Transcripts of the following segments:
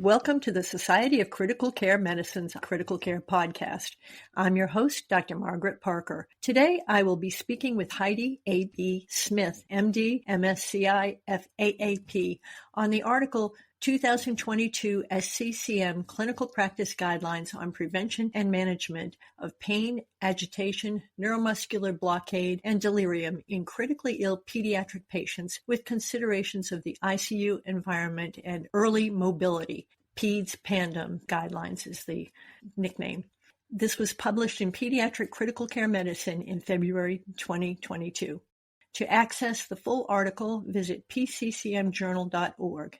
Welcome to the Society of Critical Care Medicine's Critical Care Podcast. I'm your host, Dr. Margaret Parker. Today, I will be speaking with Heidi A. Smith, MD, MSCI, FAAP, on the article 2022 SCCM Clinical Practice Guidelines on Prevention and Management of Pain, Agitation, Neuromuscular Blockade, and Delirium in Critically Ill Pediatric Patients with Considerations of the ICU Environment and Early Mobility. PEDS PANDEM Guidelines is the nickname. This was published in Pediatric Critical Care Medicine in February 2022. To access the full article, visit pccmjournal.org.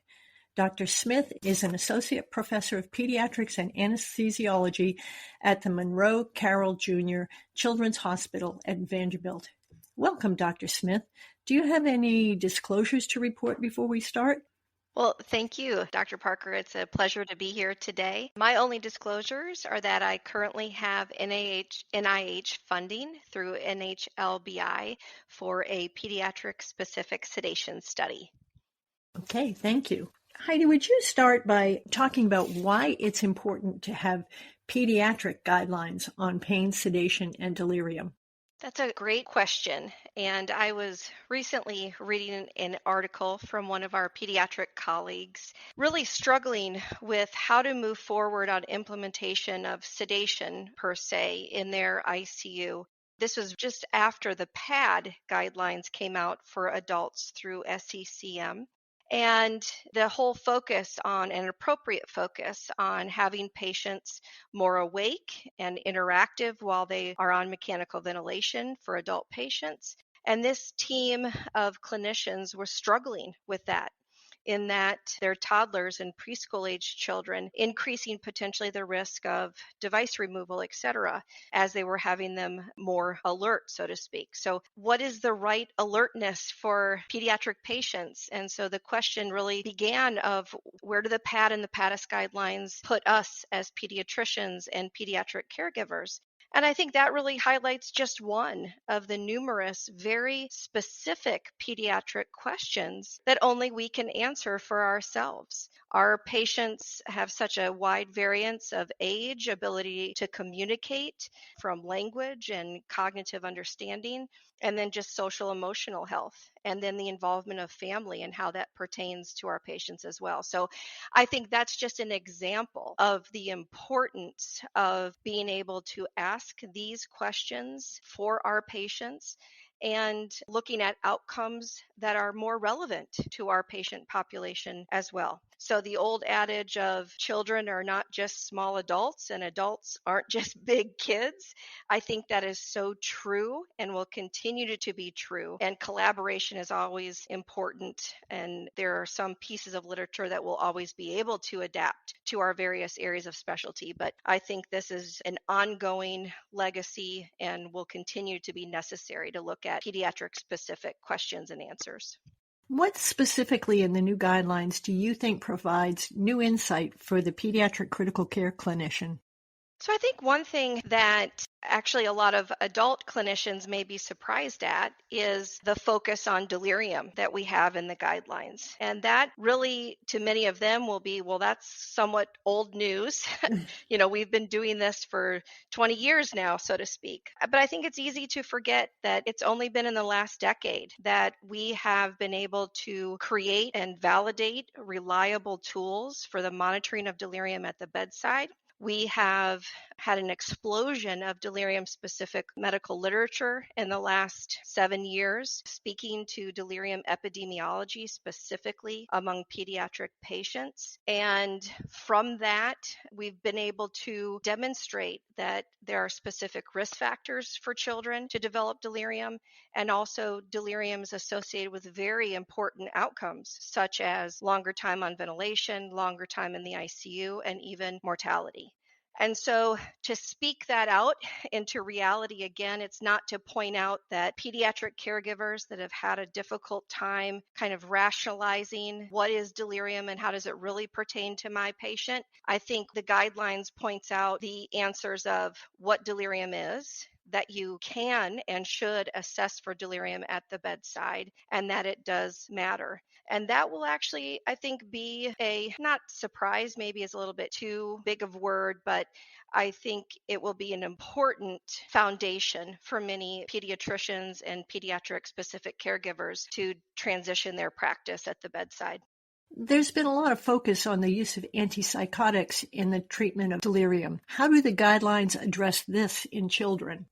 Dr. Smith is an associate professor of pediatrics and anesthesiology at the Monroe Carroll Jr. Children's Hospital at Vanderbilt. Welcome, Dr. Smith. Do you have any disclosures to report before we start? Well, thank you, Dr. Parker. It's a pleasure to be here today. My only disclosures are that I currently have NIH funding through NHLBI for a pediatric-specific sedation study. Okay, thank you. Heidi, would you start by talking about why it's important to have pediatric guidelines on pain, sedation, and delirium? That's a great question. And I was recently reading an article from one of our pediatric colleagues, really struggling with how to move forward on implementation of sedation per se in their ICU. This was just after the PAD guidelines came out for adults through SCCM. And the whole focus on an appropriate focus on having patients more awake and interactive while they are on mechanical ventilation for adult patients. And this team of clinicians were struggling with that, in that their toddlers and preschool age children increasing potentially the risk of device removal, et cetera, as they were having them more alert, so to speak. So what is the right alertness for pediatric patients? And so the question really began of where do the PAD and the PADIS guidelines put us as pediatricians and pediatric caregivers? And I think that really highlights just one of the numerous very specific pediatric questions that only we can answer for ourselves. Our patients have such a wide variance of age, ability to communicate, from language and cognitive understanding, and then just social emotional health, and then the involvement of family and how that pertains to our patients as well. So I think that's just an example of the importance of being able to ask these questions for our patients and looking at outcomes that are more relevant to our patient population as well. So the old adage of children are not just small adults and adults aren't just big kids, I think that is so true and will continue to be true. And collaboration is always important. And there are some pieces of literature that will always be able to adapt to our various areas of specialty. But I think this is an ongoing legacy and will continue to be necessary to look at pediatric specific questions and answers. What specifically in the new guidelines do you think provides new insight for the pediatric critical care clinician? So I think one thing that actually a lot of adult clinicians may be surprised at is the focus on delirium that we have in the guidelines. And that really, to many of them, will be, well, that's somewhat old news. We've been doing this for 20 years now, so to speak. But I think it's easy to forget that it's only been in the last decade that we have been able to create and validate reliable tools for the monitoring of delirium at the bedside. We have had an explosion of delirium-specific medical literature in the last 7 years, speaking to delirium epidemiology specifically among pediatric patients. And from that, we've been able to demonstrate that there are specific risk factors for children to develop delirium, and also delirium is associated with very important outcomes, such as longer time on ventilation, longer time in the ICU, and even mortality. And so to speak that out into reality again, it's not to point out that pediatric caregivers that have had a difficult time kind of rationalizing what is delirium and how does it really pertain to my patient. I think the guidelines points out the answers of what delirium is, that you can and should assess for delirium at the bedside, and that it does matter. And that will actually, I think, be a not surprise, maybe is a little bit too big of a word, but I think it will be an important foundation for many pediatricians and pediatric specific caregivers to transition their practice at the bedside. There's been a lot of focus on the use of antipsychotics in the treatment of delirium. How do the guidelines address this in children?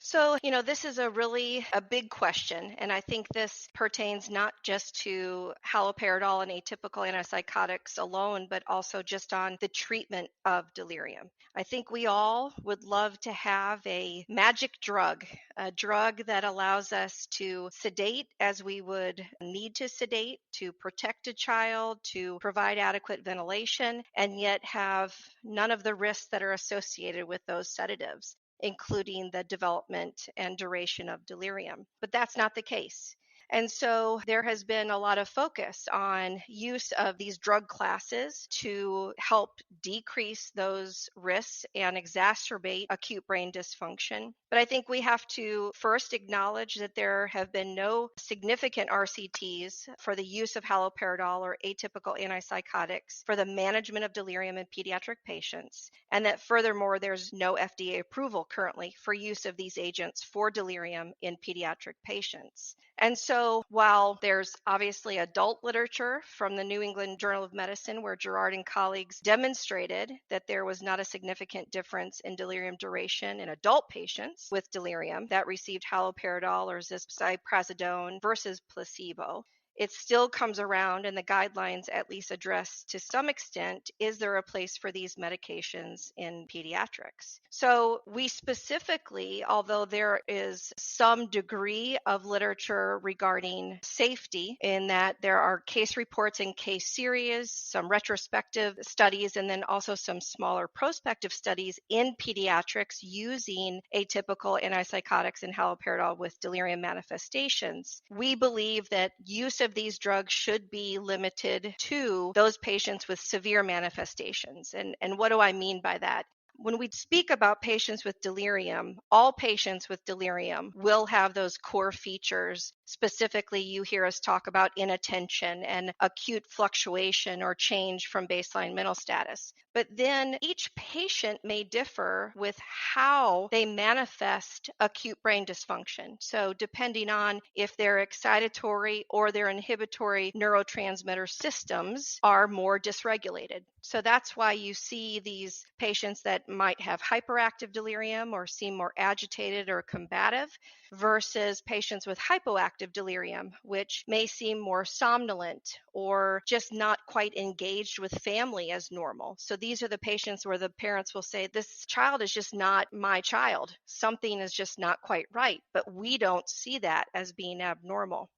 So, this is a big question. And I think this pertains not just to haloperidol and atypical antipsychotics alone, but also just on the treatment of delirium. I think we all would love to have a magic drug, a drug that allows us to sedate as we would need to sedate, to protect a child, to provide adequate ventilation, and yet have none of the risks that are associated with those sedatives, including the development and duration of delirium. But that's not the case. And so there has been a lot of focus on use of these drug classes to help decrease those risks and exacerbate acute brain dysfunction. But I think we have to first acknowledge that there have been no significant RCTs for the use of haloperidol or atypical antipsychotics for the management of delirium in pediatric patients, and that furthermore, there's no FDA approval currently for use of these agents for delirium in pediatric patients. And so while there's obviously adult literature from the New England Journal of Medicine where Gerard and colleagues demonstrated that there was not a significant difference in delirium duration in adult patients with delirium that received haloperidol or ziprasidone versus placebo, it still comes around, and the guidelines at least address to some extent, is there a place for these medications in pediatrics? So we specifically, although there is some degree of literature regarding safety in that there are case reports and case series, some retrospective studies, and then also some smaller prospective studies in pediatrics using atypical antipsychotics and haloperidol with delirium manifestations, we believe that use of these drugs should be limited to those patients with severe manifestations. And what do I mean by that? When we speak about patients with delirium, all patients with delirium will have those core features. Specifically, you hear us talk about inattention and acute fluctuation or change from baseline mental status. But then each patient may differ with how they manifest acute brain dysfunction. So depending on if their excitatory or their inhibitory neurotransmitter systems are more dysregulated. So that's why you see these patients that might have hyperactive delirium or seem more agitated or combative versus patients with hypoactive delirium, which may seem more somnolent or just not quite engaged with family as normal. So these are the patients where the parents will say, this child is just not my child. Something is just not quite right, but we don't see that as being abnormal.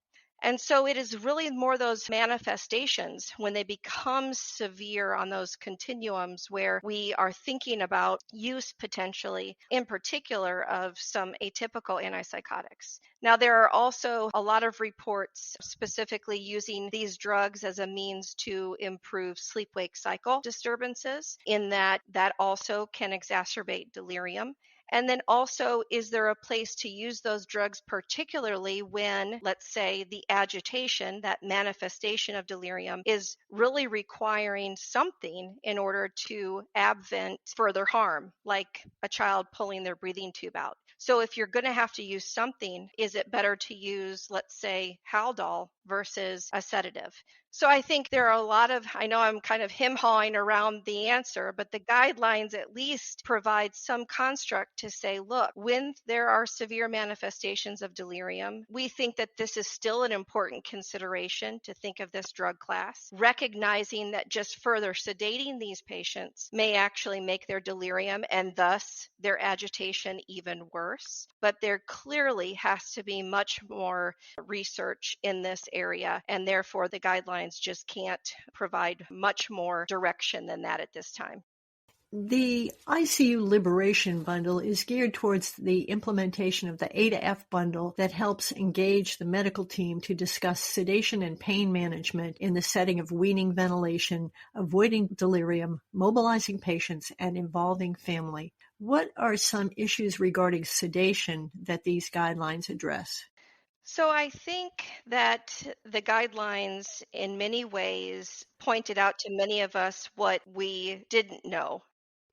And so it is really more those manifestations when they become severe on those continuums where we are thinking about use potentially, in particular, of some atypical antipsychotics. Now, there are also a lot of reports specifically using these drugs as a means to improve sleep-wake cycle disturbances, in that also can exacerbate delirium. And then also, is there a place to use those drugs, particularly when, let's say, the agitation, that manifestation of delirium, is really requiring something in order to abvent further harm, like a child pulling their breathing tube out? So if you're going to have to use something, is it better to use, let's say, Haldol versus a sedative? So I think there are a lot of, I know I'm kind of hem-hawing around the answer, but the guidelines at least provide some construct to say, look, when there are severe manifestations of delirium, we think that this is still an important consideration to think of this drug class, recognizing that just further sedating these patients may actually make their delirium and thus their agitation even worse. But there clearly has to be much more research in this area, and therefore the guidelines just can't provide much more direction than that at this time. The ICU Liberation Bundle is geared towards the implementation of the A to F bundle that helps engage the medical team to discuss sedation and pain management in the setting of weaning ventilation, avoiding delirium, mobilizing patients, and involving family. What are some issues regarding sedation that these guidelines address? So I think that the guidelines in many ways pointed out to many of us what we didn't know.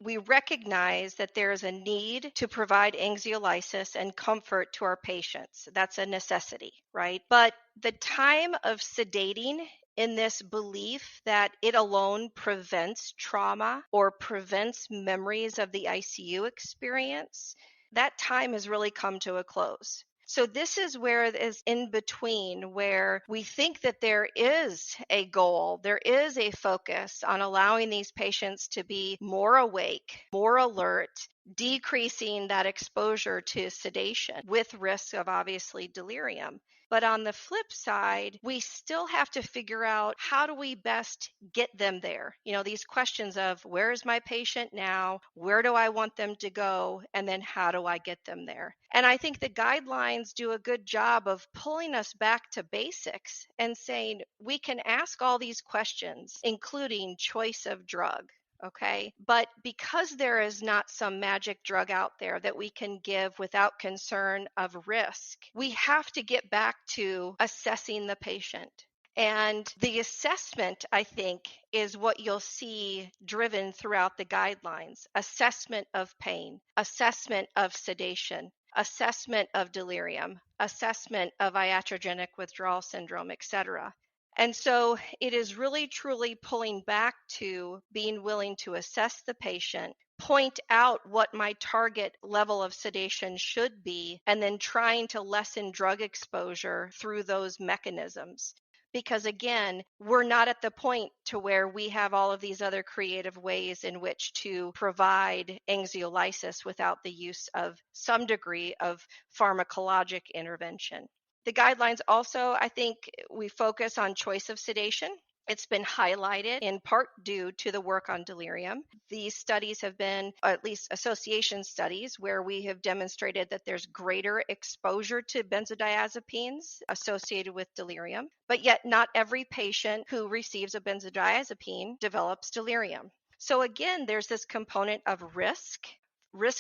We recognize that there is a need to provide anxiolysis and comfort to our patients. That's a necessity, right? But the time of sedating in this belief that it alone prevents trauma or prevents memories of the ICU experience, that time has really come to a close. So this is where it is in between, where we think that there is a goal, there is a focus on allowing these patients to be more awake, more alert, decreasing that exposure to sedation with risk of obviously delirium. But on the flip side, we still have to figure out how do we best get them there? These questions of where is my patient now? Where do I want them to go? And then how do I get them there? And I think the guidelines do a good job of pulling us back to basics and saying we can ask all these questions, including choice of drug. Okay. But because there is not some magic drug out there that we can give without concern of risk, we have to get back to assessing the patient. And the assessment, I think, is what you'll see driven throughout the guidelines. Assessment of pain, assessment of sedation, assessment of delirium, assessment of iatrogenic withdrawal syndrome, etc. And so it is really truly pulling back to being willing to assess the patient, point out what my target level of sedation should be, and then trying to lessen drug exposure through those mechanisms. Because again, we're not at the point to where we have all of these other creative ways in which to provide anxiolysis without the use of some degree of pharmacologic intervention. The guidelines also, I think, we focus on choice of sedation. It's been highlighted in part due to the work on delirium. These studies have been, at least association studies, where we have demonstrated that there's greater exposure to benzodiazepines associated with delirium. But yet not every patient who receives a benzodiazepine develops delirium. So again, there's this component of risk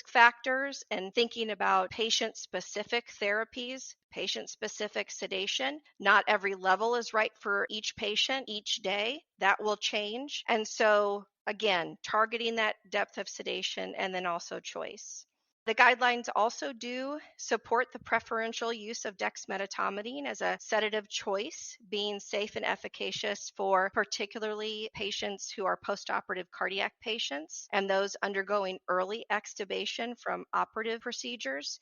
factors, and thinking about patient-specific therapies, patient-specific sedation. Not every level is right for each patient each day. That will change. And so, again, targeting that depth of sedation and then also choice. The guidelines also do support the preferential use of dexmedetomidine as a sedative choice, being safe and efficacious for particularly patients who are postoperative cardiac patients and those undergoing early extubation from operative procedures.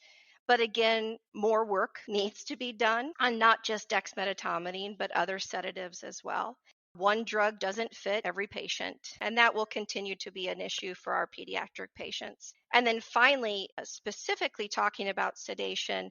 But again, more work needs to be done on not just dexmedetomidine, but other sedatives as well. One drug doesn't fit every patient, and that will continue to be an issue for our pediatric patients. And then finally, specifically talking about sedation,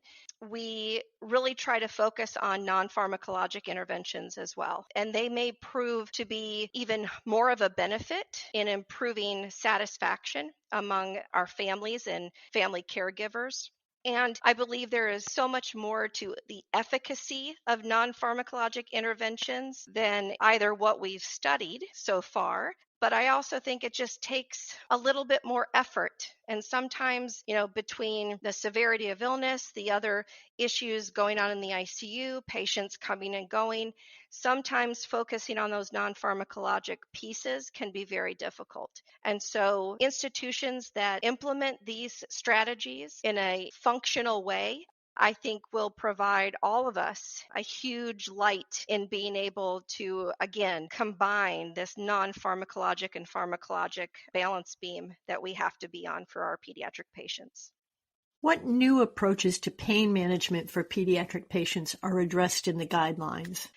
we really try to focus on non-pharmacologic interventions as well. And they may prove to be even more of a benefit in improving satisfaction among our families and family caregivers. And I believe there is so much more to the efficacy of non-pharmacologic interventions than either what we've studied so far. But I also think it just takes a little bit more effort. And sometimes, between the severity of illness, the other issues going on in the ICU, patients coming and going, sometimes focusing on those non-pharmacologic pieces can be very difficult. And so institutions that implement these strategies in a functional way, I think will provide all of us a huge light in being able to, again, combine this non-pharmacologic and pharmacologic balance beam that we have to be on for our pediatric patients. What new approaches to pain management for pediatric patients are addressed in the guidelines?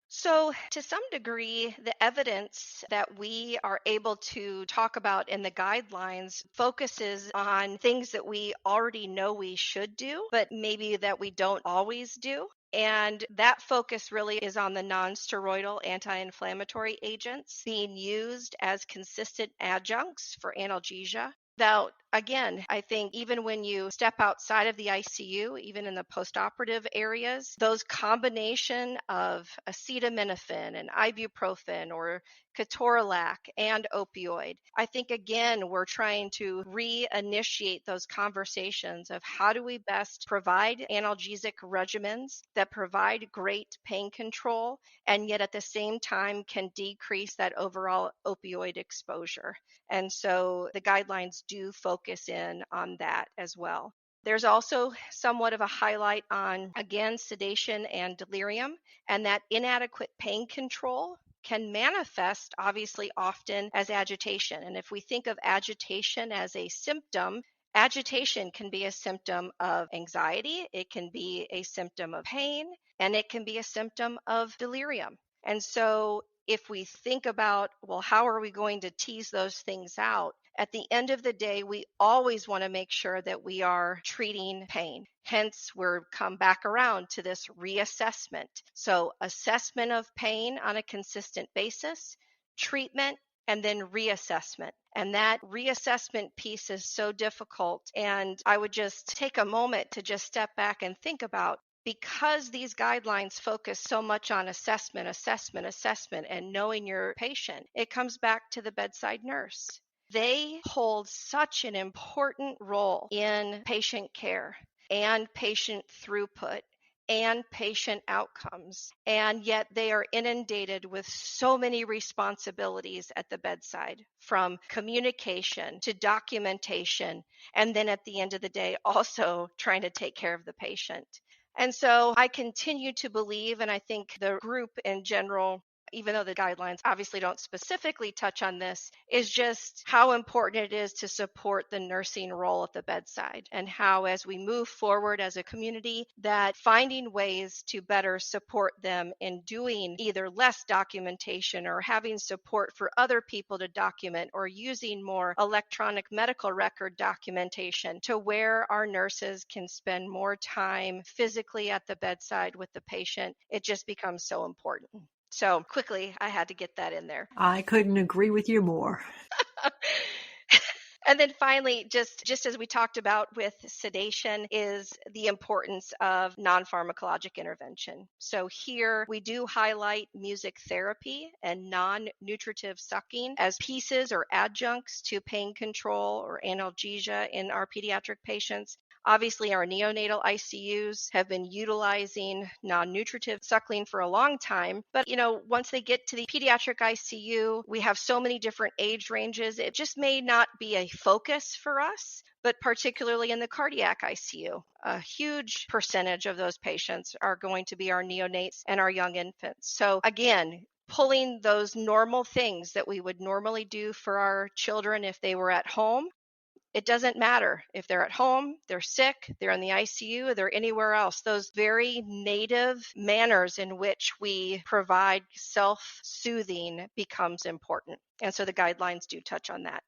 So to some degree, the evidence that we are able to talk about in the guidelines focuses on things that we already know we should do, but maybe that we don't always do. And that focus really is on the non-steroidal anti-inflammatory agents being used as consistent adjuncts for analgesia. Now, again, I think even when you step outside of the ICU, even in the postoperative areas, those combination of acetaminophen and ibuprofen or ketorolac and opioid, I think again, we're trying to reinitiate those conversations of how do we best provide analgesic regimens that provide great pain control and yet at the same time can decrease that overall opioid exposure. And so the guidelines do focus in on that as well. There's also somewhat of a highlight on, again, sedation and delirium, and that inadequate pain control can manifest obviously often as agitation. And if we think of agitation as a symptom, agitation can be a symptom of anxiety, it can be a symptom of pain, and it can be a symptom of delirium. And so if we think about, well, how are we going to tease those things out? At the end of the day, we always want to make sure that we are treating pain. Hence, we're come back around to this reassessment. So assessment of pain on a consistent basis, treatment, and then reassessment. And that reassessment piece is so difficult. And I would just take a moment to just step back and think about, because these guidelines focus so much on assessment, and knowing your patient, it comes back to the bedside nurse. They hold such an important role in patient care and patient throughput and patient outcomes. And yet they are inundated with so many responsibilities at the bedside, from communication to documentation, and then at the end of the day, also trying to take care of the patient. And so I continue to believe, and I think the group in general, even though the guidelines obviously don't specifically touch on this, is just how important it is to support the nursing role at the bedside, and how as we move forward as a community, that finding ways to better support them in doing either less documentation or having support for other people to document, or using more electronic medical record documentation to where our nurses can spend more time physically at the bedside with the patient, it just becomes so important. So quickly, I had to get that in there. I couldn't agree with you more. And then finally, just as we talked about with sedation, is the importance of non-pharmacologic intervention. So here we do highlight music therapy and non-nutritive sucking as pieces or adjuncts to pain control or analgesia in our pediatric patients. Obviously, our neonatal ICUs have been utilizing non-nutritive suckling for a long time. But, once they get to the pediatric ICU, we have so many different age ranges. It just may not be a focus for us, but particularly in the cardiac ICU, a huge percentage of those patients are going to be our neonates and our young infants. So again, pulling those normal things that we would normally do for our children if they were at home. It doesn't matter if they're at home, they're sick, they're in the ICU, they're anywhere else. Those very native manners in which we provide self-soothing becomes important. And so the guidelines do touch on that.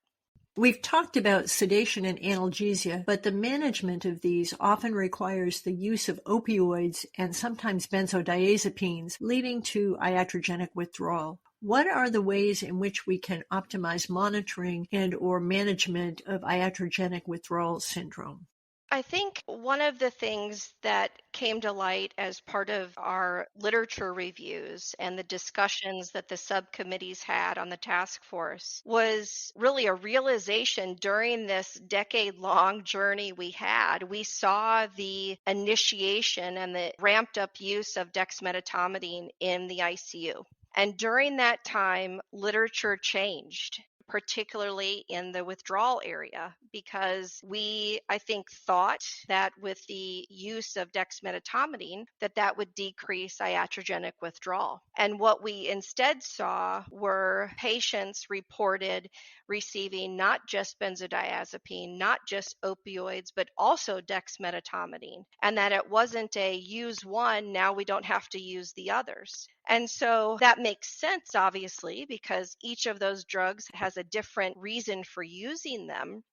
We've talked about sedation and analgesia, but the management of these often requires the use of opioids and sometimes benzodiazepines, leading to iatrogenic withdrawal. What are the ways in which we can optimize monitoring and or management of iatrogenic withdrawal syndrome? I think one of the things that came to light as part of our literature reviews and the discussions that the subcommittees had on the task force was really a realization during this decade-long journey we had. We saw the initiation and the ramped up use of dexmedetomidine in the ICU. And during that time, literature changed, particularly in the withdrawal area, because we, I think, thought that with the use of dexmedetomidine, that would decrease iatrogenic withdrawal. And what we instead saw were patients reported receiving not just benzodiazepine, not just opioids, but also dexmedetomidine, and that it wasn't a use one, now we don't have to use the others. And so that makes sense, obviously, because each of those drugs has a different reason for using them.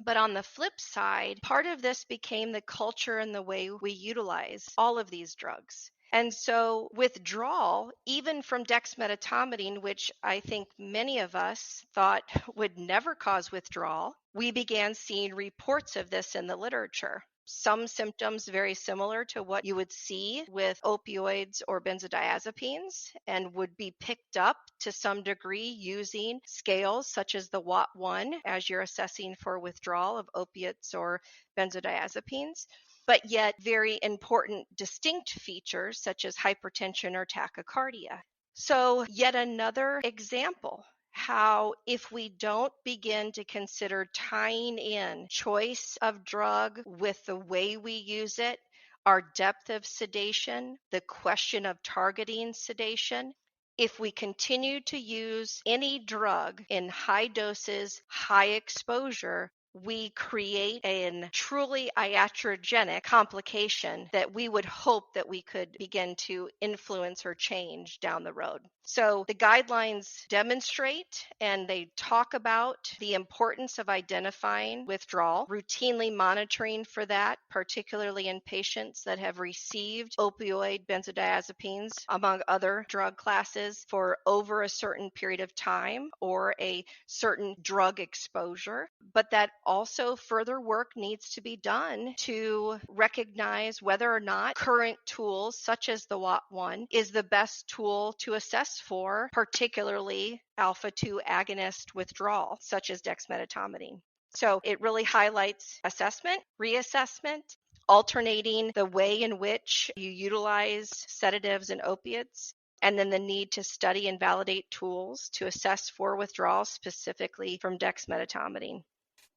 But on the flip side, part of this became the culture and the way we utilize all of these drugs. And so withdrawal, even from dexmedetomidine, which I think many of us thought would never cause withdrawal, we began seeing reports of this in the literature. Some symptoms very similar to what you would see with opioids or benzodiazepines and would be picked up to some degree using scales such as the WAT1 as you're assessing for withdrawal of opiates or benzodiazepines, but yet very important distinct features such as hypertension or tachycardia. So yet another example how if we don't begin to consider tying in choice of drug with the way we use it, our depth of sedation, the question of targeting sedation, if we continue to use any drug in high doses, high exposure, we create a truly iatrogenic complication that we would hope that we could begin to influence or change down the road. So the guidelines demonstrate and they talk about the importance of identifying withdrawal, routinely monitoring for that, particularly in patients that have received opioid, benzodiazepines, among other drug classes for over a certain period of time or a certain drug exposure. But that also further work needs to be done to recognize whether or not current tools such as the WAT1 is the best tool to assess for particularly alpha-2 agonist withdrawal such as dexmedetomidine. So it really highlights assessment, reassessment, alternating the way in which you utilize sedatives and opiates, and then the need to study and validate tools to assess for withdrawal specifically from dexmedetomidine.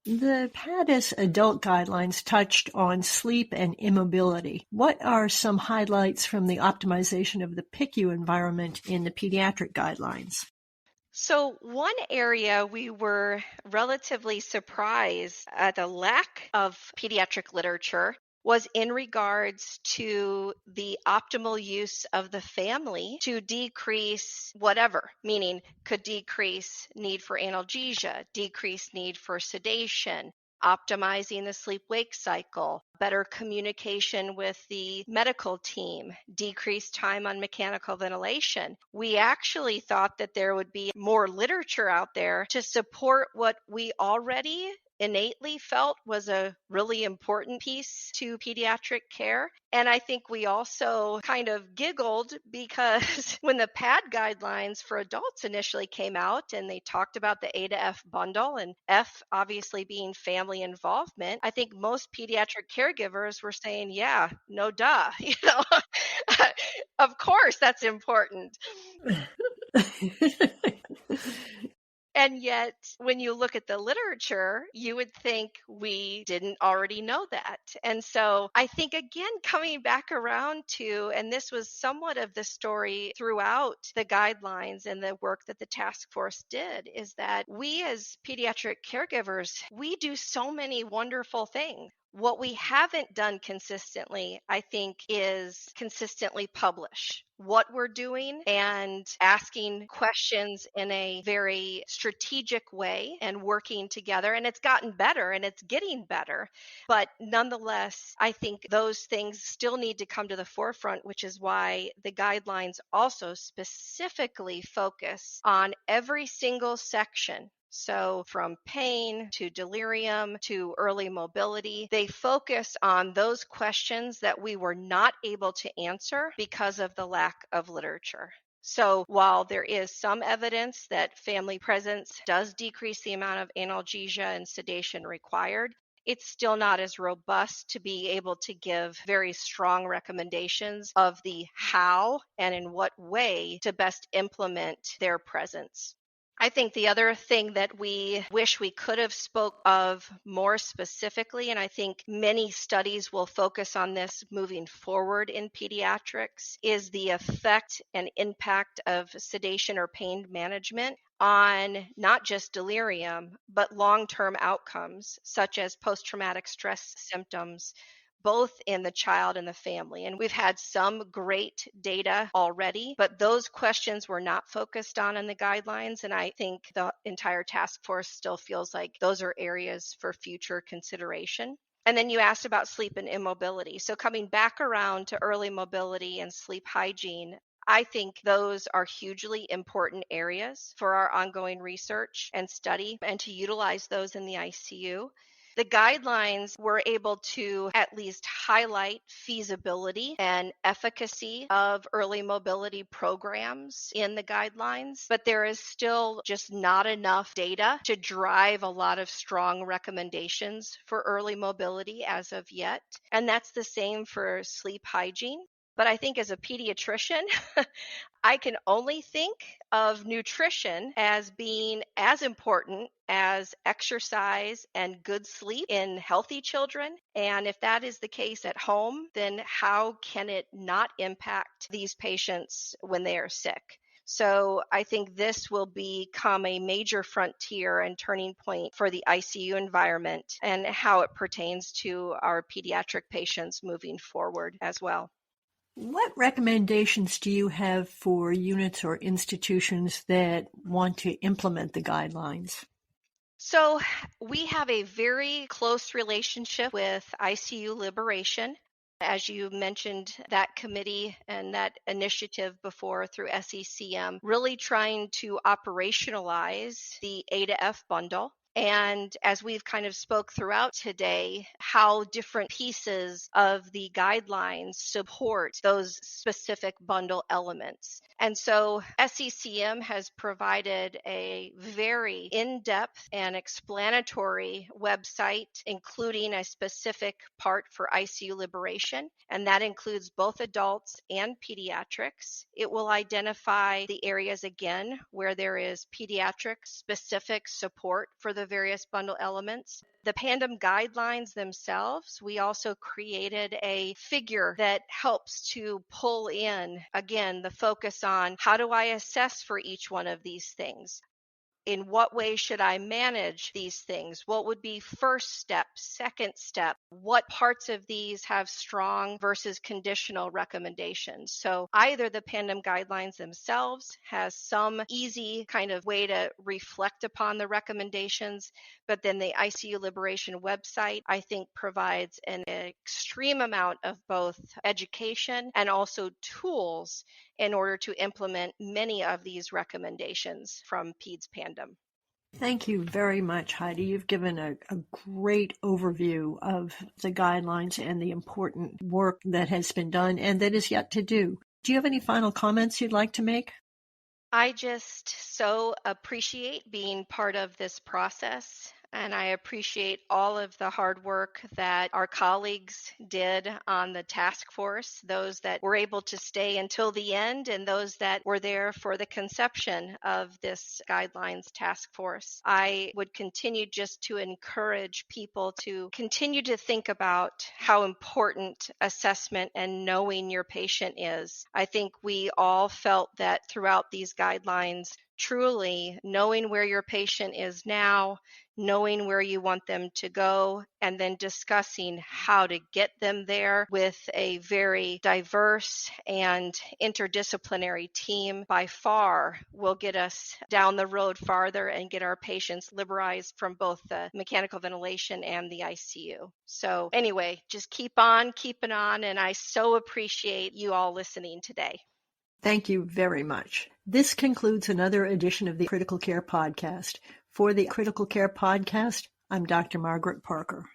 The PADDES adult guidelines touched on sleep and immobility. What are some highlights from the optimization of the PICU environment in the pediatric guidelines? So one area we were relatively surprised at the lack of pediatric literature was in regards to the optimal use of the family to decrease whatever, meaning could decrease need for analgesia, decrease need for sedation, optimizing the sleep-wake cycle, better communication with the medical team, decreased time on mechanical ventilation. We actually thought that there would be more literature out there to support what we already innately felt was a really important piece to pediatric care. And I think we also kind of giggled because when the PAD guidelines for adults initially came out and they talked about the A to F bundle and F obviously being family involvement, I think most pediatric caregivers were saying, yeah, no duh, of course that's important. And yet, when you look at the literature, you would think we didn't already know that. And so I think, again, coming back around to, and this was somewhat of the story throughout the guidelines and the work that the task force did, is that we as pediatric caregivers, we do so many wonderful things. What we haven't done consistently, I think, is consistently publish what we're doing and asking questions in a very strategic way and working together. And it's gotten better and it's getting better. But nonetheless, I think those things still need to come to the forefront, which is why the guidelines also specifically focus on every single section. So from pain to delirium to early mobility, they focus on those questions that we were not able to answer because of the lack of literature. So while there is some evidence that family presence does decrease the amount of analgesia and sedation required, it's still not as robust to be able to give very strong recommendations of the how and in what way to best implement their presence. I think the other thing that we wish we could have spoke of more specifically, and I think many studies will focus on this moving forward in pediatrics, is the effect and impact of sedation or pain management on not just delirium, but long-term outcomes such as post-traumatic stress symptoms, both in the child and the family. And we've had some great data already, but those questions were not focused on in the guidelines. And I think the entire task force still feels like those are areas for future consideration. And then you asked about sleep and immobility. So coming back around to early mobility and sleep hygiene, I think those are hugely important areas for our ongoing research and study and to utilize those in the ICU. The guidelines were able to at least highlight feasibility and efficacy of early mobility programs in the guidelines, but there is still just not enough data to drive a lot of strong recommendations for early mobility as of yet. And that's the same for sleep hygiene. But I think as a pediatrician, I can only think of nutrition as being as important as exercise and good sleep in healthy children. And if that is the case at home, then how can it not impact these patients when they are sick? So I think this will become a major frontier and turning point for the ICU environment and how it pertains to our pediatric patients moving forward as well. What recommendations do you have for units or institutions that want to implement the guidelines? So we have a very close relationship with ICU Liberation. As you mentioned, that committee and that initiative before through SCCM, really trying to operationalize the A to F bundle. And as we've kind of spoke throughout today, how different pieces of the guidelines support those specific bundle elements. And so SCCM has provided a very in-depth and explanatory website, including a specific part for ICU Liberation, and that includes both adults and pediatrics. It will identify the areas, again, where there is pediatric-specific support for the various bundle elements. The PANDEM guidelines themselves, we also created a figure that helps to pull in, again, the focus on how do I assess for each one of these things? In what way should I manage these things? What would be first step, second step? What parts of these have strong versus conditional recommendations? So either the PANDEM guidelines themselves has some easy kind of way to reflect upon the recommendations, but then the ICU Liberation website, I think, provides an extreme amount of both education and also tools in order to implement many of these recommendations from PEDS PANDEM. Thank you very much, Heidi. You've given a great overview of the guidelines and the important work that has been done and that is yet to do. Do you have any final comments you'd like to make? I just so appreciate being part of this process. And I appreciate all of the hard work that our colleagues did on the task force, those that were able to stay until the end and those that were there for the conception of this guidelines task force. I would continue just to encourage people to continue to think about how important assessment and knowing your patient is. I think we all felt that throughout these guidelines, truly knowing where your patient is now, knowing where you want them to go, and then discussing how to get them there with a very diverse and interdisciplinary team by far will get us down the road farther and get our patients liberalized from both the mechanical ventilation and the ICU. So anyway, just keep on keeping on, and I so appreciate you all listening today. Thank you very much. This concludes another edition of the Critical Care Podcast. For the Critical Care Podcast, I'm Dr. Margaret Parker.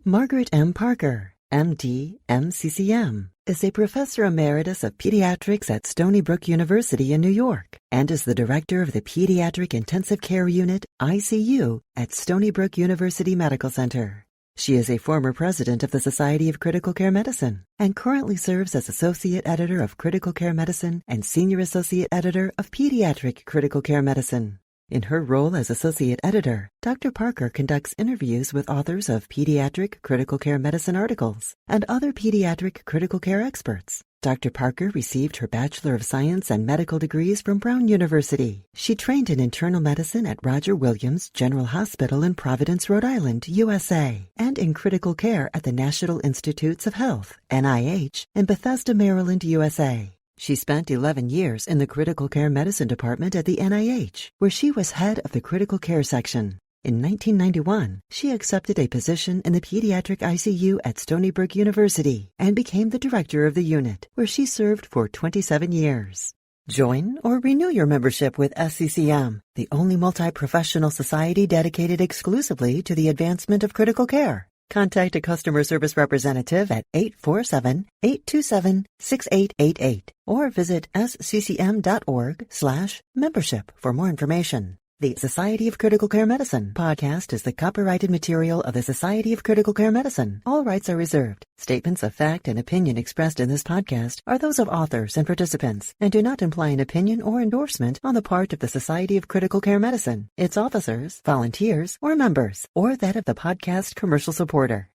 Margaret M. Parker, MD, MCCM, is a professor emeritus of pediatrics at Stony Brook University in New York and is the director of the Pediatric Intensive Care Unit, ICU, at Stony Brook University Medical Center. She is a former president of the Society of Critical Care Medicine and currently serves as associate editor of Critical Care Medicine and senior associate editor of Pediatric Critical Care Medicine. In her role as associate editor, Dr. Parker conducts interviews with authors of pediatric critical care medicine articles and other pediatric critical care experts Dr. Parker received her Bachelor of Science and medical degrees from Brown University. She trained in internal medicine at Roger Williams General Hospital in Providence, Rhode Island, USA, and in critical care at the National Institutes of Health, NIH, in Bethesda, Maryland, USA. She spent 11 years in the critical care medicine department at the NIH, where she was head of the critical care section. In 1991, she accepted a position in the pediatric ICU at Stony Brook University and became the director of the unit, where she served for 27 years. Join or renew your membership with SCCM, the only multi-professional society dedicated exclusively to the advancement of critical care. Contact a customer service representative at 847-827-6888 or visit sccm.org/membership for more information. The Society of Critical Care Medicine podcast is the copyrighted material of the Society of Critical Care Medicine. All rights are reserved. Statements of fact and opinion expressed in this podcast are those of authors and participants and do not imply an opinion or endorsement on the part of the Society of Critical Care Medicine, its officers, volunteers, or members, or that of the podcast commercial supporter.